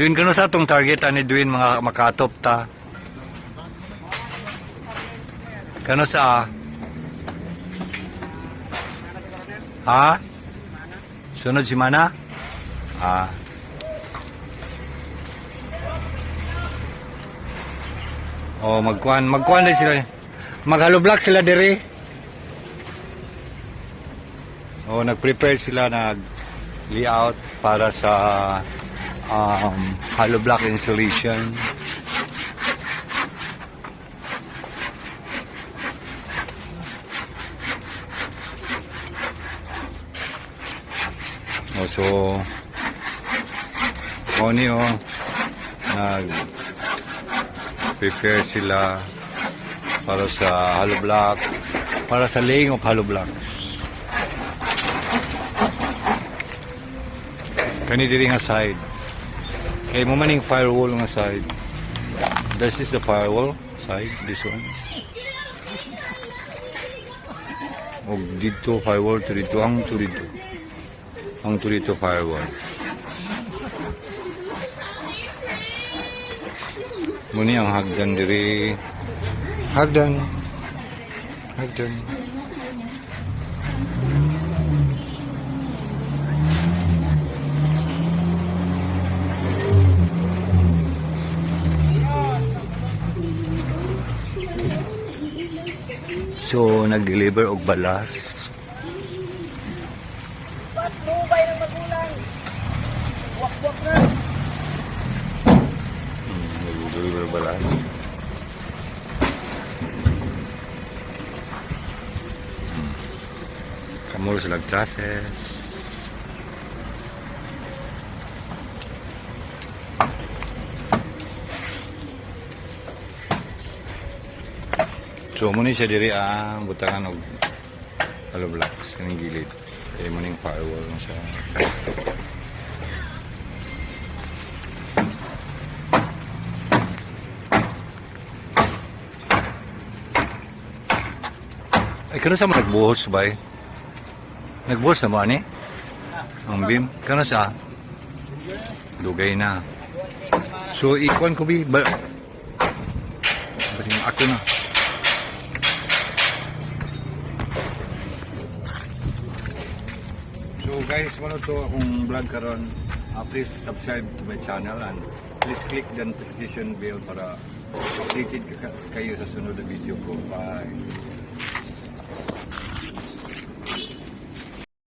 Duin kano sa tong target ani duin mga makatop ta. Kano sa ha? Sunod si Mana? Oh, magkuhan din sila. Maghalo block sila diri. Oh, nag-prepare sila nag-layout para sa hollow block installation. Oh, so nag-prepare sila para sa hollow block, para sa laying of hollow blocks. Kani diri nga side. Kay mo maning firewall nga side. This is the firewall side, this one. Og dito firewall to dito ang to dito. Ang to dito firewall. Muni ang hagdan diri. Hagdan. So, nag-deliver og balas. Patubay ng magulang. Wak-wak na. Nag-deliver balas. Kamuro sila classes. So, muna siya diri ang butangan og hollow blocks kaning gilid. Kaya muna yung firewall mo siya. Ay, kano sa mo nagbuhos ba eh? Nagbuhos na mo ani? Ang beam? Kano sa? Dugay na. So, ikuan ko bi ba? Ako na. So guys, mano to akong vlog karon. Please subscribe to my channel and please click the notification bell para updated kayo sa sunod na video ko. Bye.